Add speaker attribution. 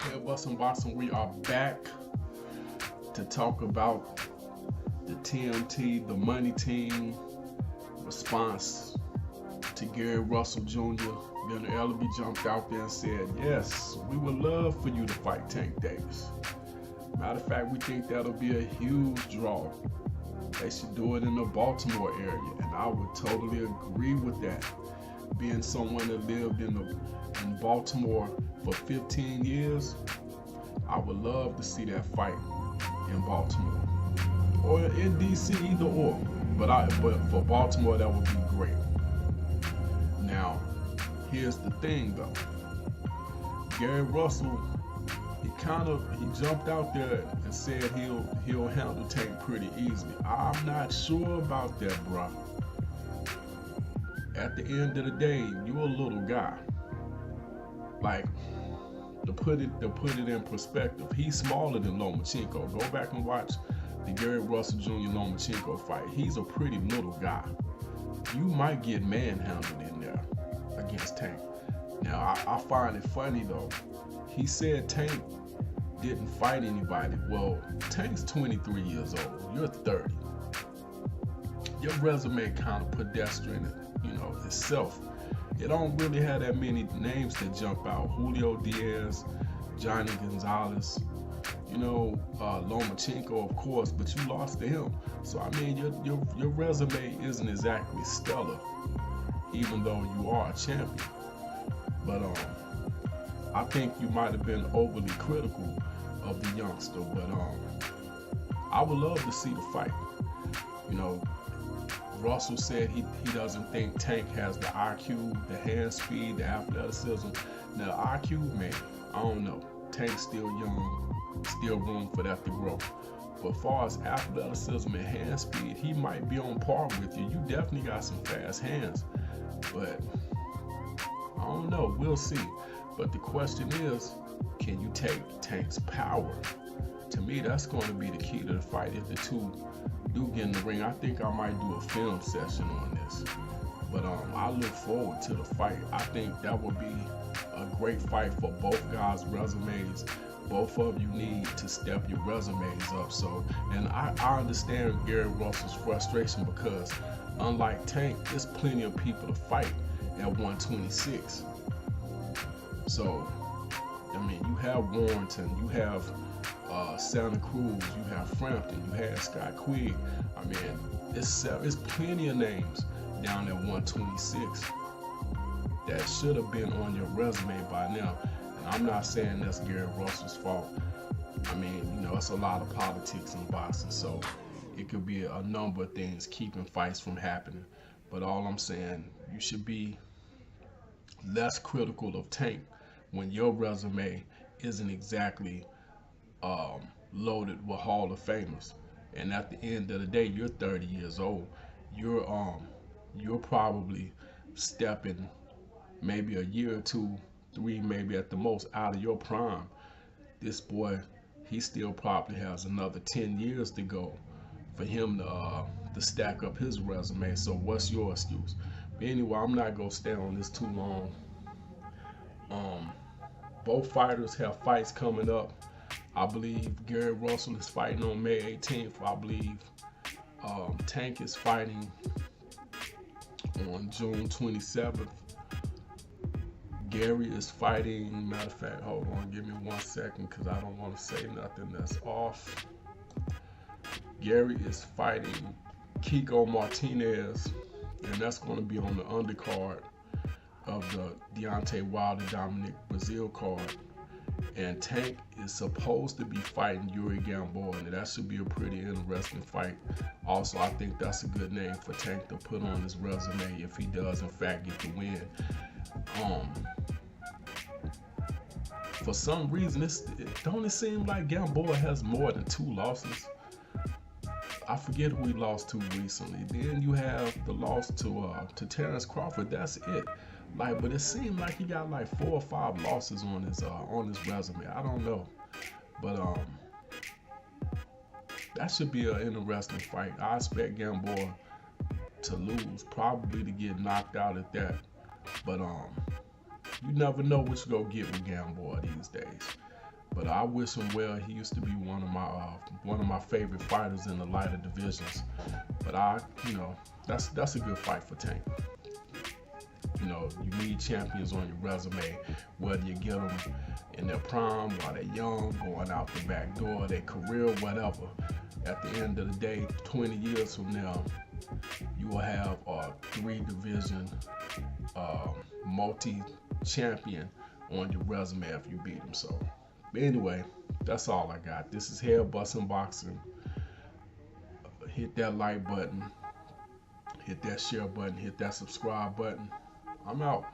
Speaker 1: Hey, what's unboxing? We are back to talk about the TMT, the money team response to Gary Russell Jr. Then Ellerbe jumped out there and said, yes, we would love for you to fight Tank Davis. Matter of fact, we think that'll be a huge draw. They should do it in the Baltimore area, and I would totally agree with that. Being someone that lived in Baltimore for 15 years, I would love to see that fight in Baltimore or in DC, either or. But for Baltimore, that would be great. Now, here's the thing though. Gary Russell, he jumped out there and said he'll handle Tank pretty easily. I'm not sure about that, bro. At the end of the day, you're a little guy. Like, to put it in perspective, he's smaller than Lomachenko. Go back and watch the Gary Russell Jr. Lomachenko fight. He's a pretty little guy. You might get manhandled in there against Tank. Now, I find it funny though. He said Tank didn't fight anybody. Well, Tank's 23 years old. You're 30. Your resume kind of pedestrian, itself. It don't really have that many names that jump out. Julio Diaz, Johnny Gonzalez, Lomachenko, of course, but you lost to him. So I mean, your resume isn't exactly stellar, even though you are a champion. But I think you might have been overly critical of the youngster. But I would love to see the fight. Russell said he doesn't think Tank has the IQ, the hand speed, the athleticism. Now, the IQ, man, I don't know. Tank's still young, still room for that to grow. But as far as athleticism and hand speed, he might be on par with you. You definitely got some fast hands. But I don't know. We'll see. But the question is, can you take Tank's power? To me, that's going to be the key to the fight. If the two do get in the ring, I think I might do a film session on this. But I look forward to the fight. I think that would be a great fight for both guys' resumes. Both of you need to step your resumes up. So, and I understand Gary Russell's frustration because unlike Tank, there's plenty of people to fight at 126. So, I mean, you have Warrington, you have Santa Cruz, you have Frampton, you have Scott Quigg. I mean, it's plenty of names down at 126 that should have been on your resume by now. And I'm not saying that's Gary Russell's fault. I mean, it's a lot of politics in boxing, so it could be a number of things keeping fights from happening. But all I'm saying, you should be less critical of Tank when your resume isn't exactly loaded with Hall of Famers. And at the end of the day, you're 30 years old. You're probably stepping maybe a year or two, 3 maybe at the most out of your prime. This boy, he still probably has another 10 years to go for him to stack up his resume. So what's your excuse? But anyway, I'm not gonna stay on this too long. Both fighters have fights coming up. I believe Gary Russell is fighting on May 18th. I believe Tank is fighting on June 27th. Gary is fighting, matter of fact, hold on, give me 1 second because I don't want to say nothing that's off. Gary is fighting Kiko Martinez, and that's going to be on the undercard of the Deontay Wilder Dominic Brazil card. And Tank is supposed to be fighting Yuri Gamboa, and that should be a pretty interesting fight. Also, I think that's a good name for Tank to put on his resume if he does in fact get the win. For some reason, don't it seem like Gamboa has more than 2 losses? I forget who he lost to recently. Then you have the loss to Terrence Crawford. That's it. But it seemed like he got 4 or 5 losses on his resume. I don't know, but that should be an interesting fight. I expect Gamboa to lose, probably to get knocked out at that. But you never know what you're gonna get with Gamboa these days. But I wish him well. He used to be one of my favorite fighters in the lighter divisions. But that's a good fight for Tank. You need champions on your resume, whether you get them in their prime while they're young, going out the back door, their career, whatever. At the end of the day, 20 years from now, you will have a 3-division multi-champion on your resume if you beat him. So, but anyway, that's all I got. This is Head Busting Boxing. Hit that like button, hit that share button, hit that subscribe button. I'm out.